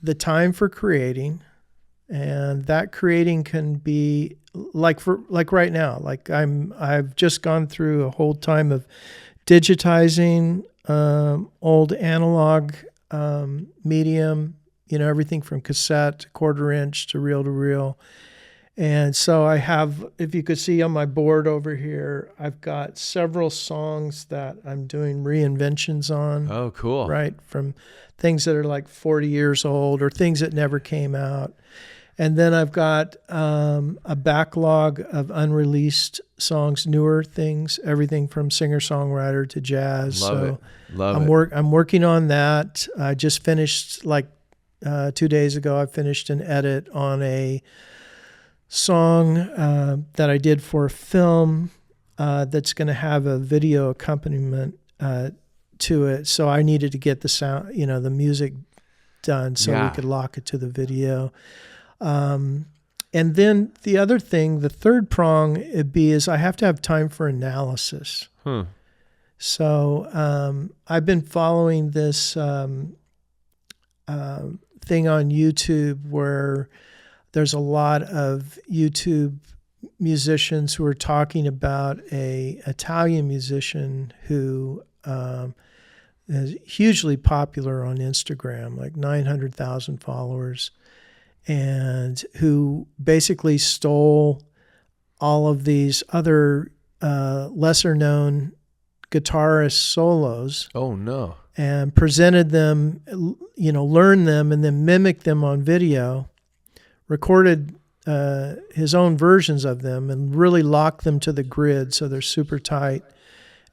the time for creating, and that creating can be like right now, like I've just gone through a whole time of digitizing old analog medium, you know, everything from cassette to 1/4 inch to reel. And so I have, if you could see on my board over here, I've got several songs that I'm doing reinventions on. Oh, cool. Right. From things that are like 40 years old or things that never came out. And then I've got a backlog of unreleased songs, newer things, everything from singer-songwriter to jazz. Love it. I'm working on that. I just finished, 2 days ago, I finished an edit on a song that I did for a film that's going to have a video accompaniment to it. So I needed to get the sound, the music done so we could lock it to the video. And then the other thing, the third prong is I have to have time for analysis. So I've been following this thing on YouTube where there's a lot of YouTube musicians who are talking about a Italian musician who is hugely popular on Instagram, like 900,000 followers, and who basically stole all of these other lesser known guitarist solos. Oh no. And presented them, learned them and then mimicked them on video, recorded his own versions of them and really locked them to the grid so they're super tight.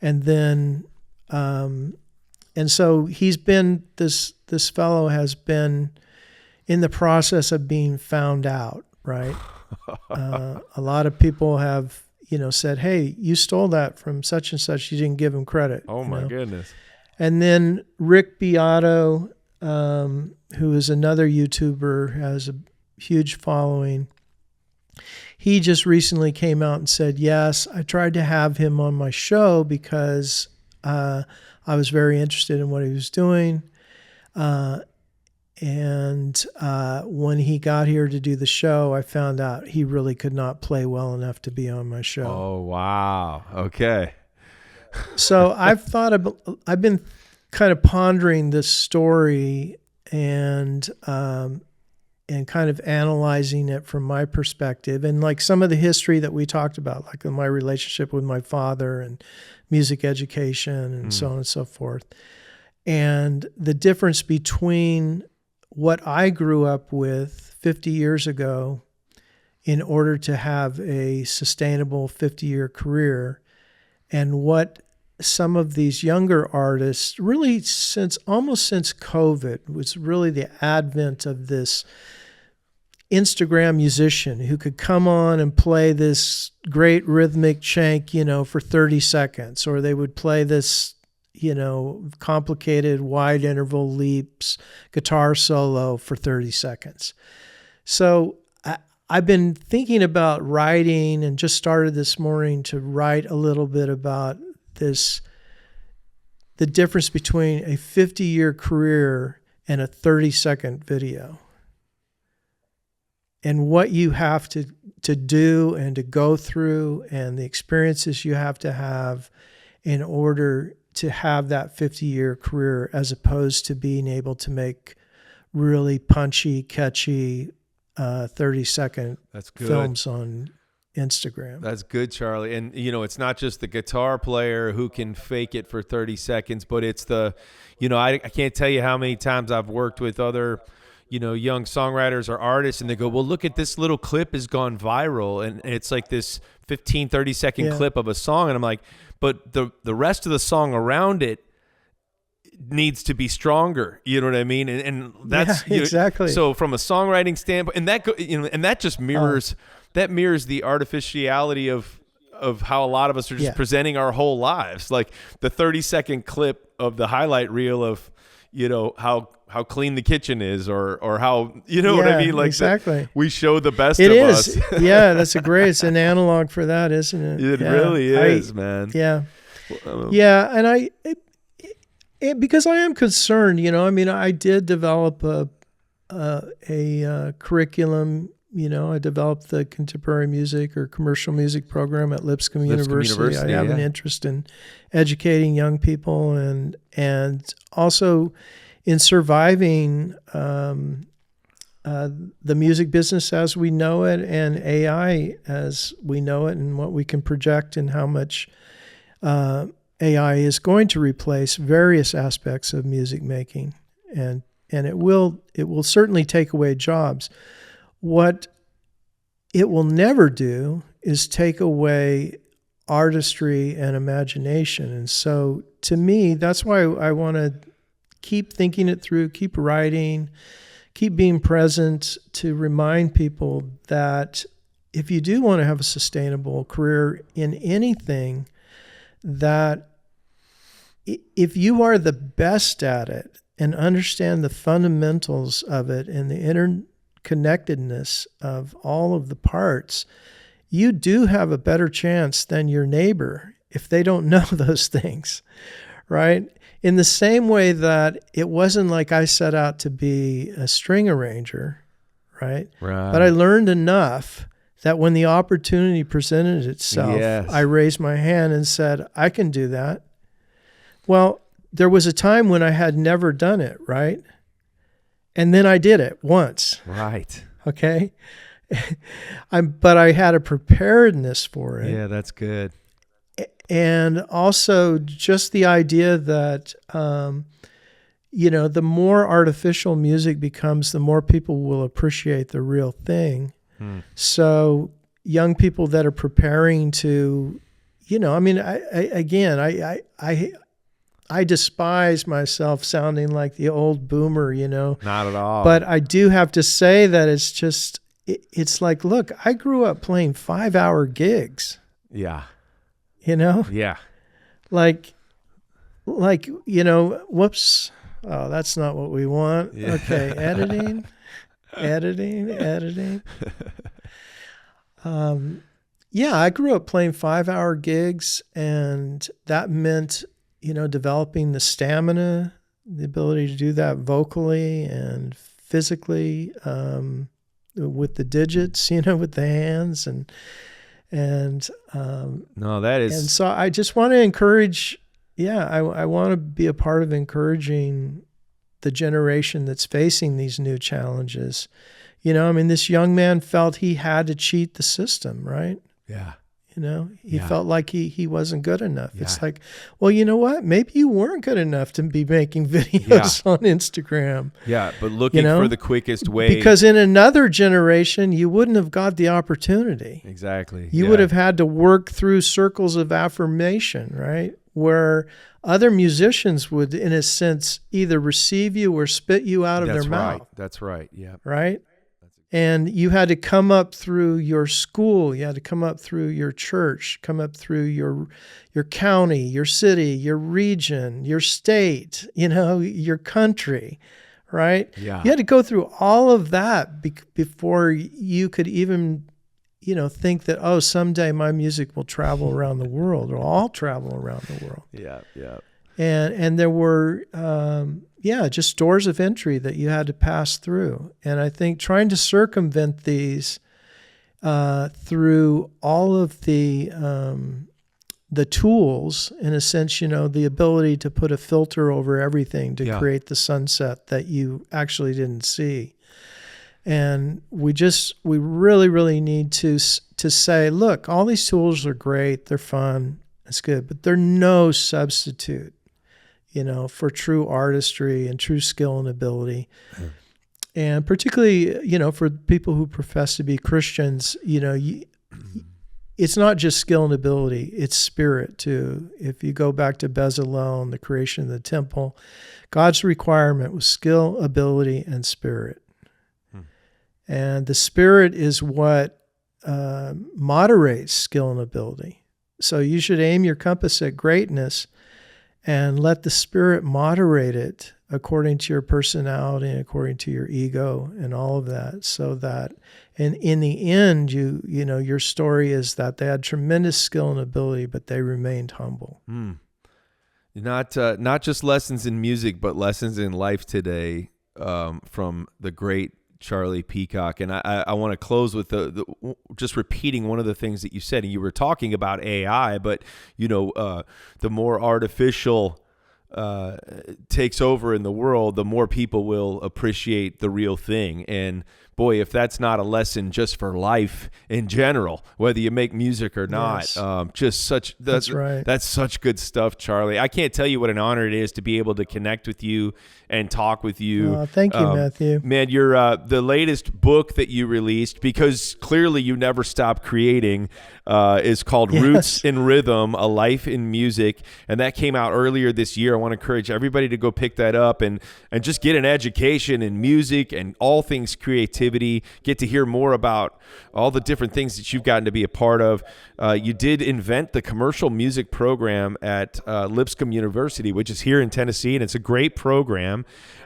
And then and so this fellow has been in the process of being found out, right? A lot of people have, said, hey, you stole that from such and such. You didn't give him credit. Oh, my goodness. And then Rick Beato, who is another YouTuber, has a huge following. He just recently came out and said, yes, I tried to have him on my show because I was very interested in what he was doing. And when he got here to do the show, I found out he really could not play well enough to be on my show. Oh, wow. Okay. So I've been kind of pondering this story and kind of analyzing it from my perspective and like some of the history that we talked about, like my relationship with my father and music education and so on and so forth. And the difference between what I grew up with 50 years ago in order to have a sustainable 50-year career and what some of these younger artists, really almost since COVID, was really the advent of this Instagram musician who could come on and play this great rhythmic shank, for 30 seconds, or they would play this, complicated wide interval leaps guitar solo for 30 seconds. So I've been thinking about writing and just started this morning to write a little bit about the difference between a 50-year career and a 30-second video, and what you have to do and to go through and the experiences you have to have in order to have that 50-year career, as opposed to being able to make really punchy, catchy 30-second films on Instagram. That's good, Charlie. And, it's not just the guitar player who can fake it for 30 seconds, but it's I can't tell you how many times I've worked with other, young songwriters or artists, and they go, well, look at this little clip has gone viral. And it's like this 15, 30-second clip of a song. And I'm like, but the rest of the song around it needs to be stronger. You know what I mean? And that's exactly. So from a songwriting standpoint, and that just mirrors that mirrors the artificiality of how a lot of us are just presenting our whole lives. Like the 30-second clip of the highlight reel of, how clean the kitchen is or how, what I mean? Like exactly. We show the best of us. Yeah, that's it's an analog for that, isn't it? It really is, man. Yeah. And because I am concerned, I did develop a curriculum. I developed the contemporary music or commercial music program at Lipscomb University. I have an interest in educating young people and also in surviving the music business as we know it and AI as we know it, and what we can project and how much AI is going to replace various aspects of music making, and it will certainly take away jobs. What it will never do is take away artistry and imagination. And so to me, that's why I want to keep thinking it through, keep writing, keep being present to remind people that if you do want to have a sustainable career in anything, that if you are the best at it and understand the fundamentals of it and the interconnectedness of all of the parts, you do have a better chance than your neighbor if they don't know those things, right? In the same way that it wasn't like I set out to be a string arranger, right? But I learned enough that when the opportunity presented itself, Yes. I raised my hand and said, I can do that. Well, there was a time when I had never done it, right? And then I did it once. Right. Okay. But I had a preparedness for it. Yeah, that's good. And also just the idea that, the more artificial music becomes, the more people will appreciate the real thing. So young people that are preparing to, I despise myself sounding like the old boomer, Not at all. But I do have to say that it's like, look, I grew up playing 5-hour gigs. Yeah. Yeah. Like, whoops. Oh, that's not what we want. Yeah. Okay. Editing. I grew up playing 5-hour gigs, and that meant, developing the stamina, the ability to do that vocally and physically, with the digits, with the hands No, that is. And so I just want to encourage, I want to be a part of encouraging the generation that's facing these new challenges. This young man felt he had to cheat the system, right? Yeah. He felt like he wasn't good enough. Yeah. It's like, well, you know what? Maybe you weren't good enough to be making videos on Instagram. Yeah, but looking for the quickest way. Because in another generation, you wouldn't have got the opportunity. Exactly. You would have had to work through circles of affirmation, right? Where other musicians would, in a sense, either receive you or spit you out of their mouth. That's right. Yeah. Right? And you had to come up through your school, you had to come up through your church, come up through your county, your city, your region, your state, your country, right? Yeah. You had to go through all of that before you could even, think that, someday my music will travel around the world, or I'll travel around the world. Yeah, yeah. And there were, just doors of entry that you had to pass through. And I think trying to circumvent these through all of the tools, in a sense, the ability to put a filter over everything to create the sunset that you actually didn't see. And we really, really need to say, look, all these tools are great, they're fun, it's good, but they're no substitute, for true artistry and true skill and ability. Yeah. And particularly, for people who profess to be Christians, it's not just skill and ability, it's spirit too. If you go back to Bezalel and the creation of the temple, God's requirement was skill, ability, and spirit. And the spirit is what moderates skill and ability. So you should aim your compass at greatness and let the spirit moderate it according to your personality and according to your ego and all of that, so that, and in the end, your story is that they had tremendous skill and ability, but they remained humble. Not just lessons in music, but lessons in life today, from the great Charlie Peacock. And I want to close with just repeating one of the things that you said. And you were talking about AI, but the more artificial takes over in the world, the more people will appreciate the real thing. And boy, if that's not a lesson just for life in general, whether you make music or not, yes. That's right. That's such good stuff, Charlie. I can't tell you what an honor it is to be able to connect with you and talk with you. Thank you, Matthew. Man, you're the latest book that you released, because clearly you never stop creating, is called Roots in Rhythm, A Life in Music. And that came out earlier this year. I want to encourage everybody to go pick that up and just get an education in music and all things creativity. creativity, get to hear more about all the different things that you've gotten to be a part of. You did invent the commercial music program at Lipscomb University, which is here in Tennessee, and it's a great program.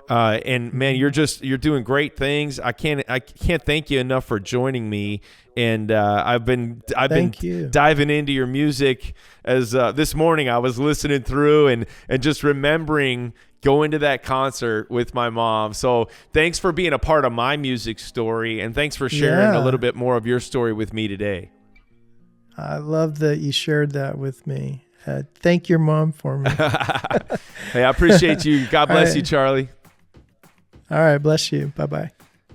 And man, you're doing great things. I can't thank you enough for joining me. And I've been diving into your music as this morning I was listening through and just remembering going to that concert with my mom. So thanks for being a part of my music story, and thanks for sharing a little bit more of your story with me today. I love that you shared that with me. Thank your mom for me. Hey, I appreciate you. God bless you, Charlie. All right, bless you. Bye-bye.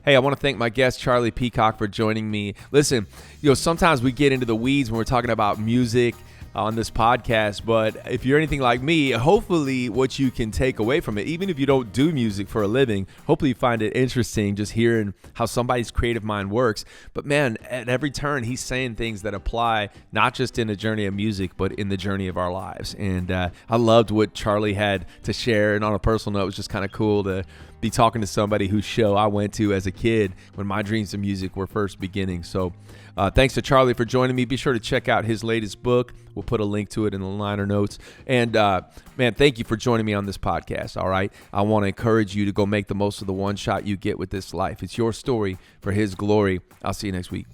Hey, I want to thank my guest, Charlie Peacock, for joining me. Listen, sometimes we get into the weeds when we're talking about music on this podcast, but if you're anything like me, hopefully what you can take away from it, even if you don't do music for a living, hopefully you find it interesting just hearing how somebody's creative mind works. But man, at every turn, he's saying things that apply not just in the journey of music, but in the journey of our lives. And I loved what Charlie had to share. And on a personal note, it was just kind of cool to be talking to somebody whose show I went to as a kid when my dreams of music were first beginning. So thanks to Charlie for joining me. Be sure to check out his latest book. We'll put a link to it in the liner notes. And man, thank you for joining me on this podcast. All right. I want to encourage you to go make the most of the one shot you get with this life. It's your story for his glory. I'll see you next week.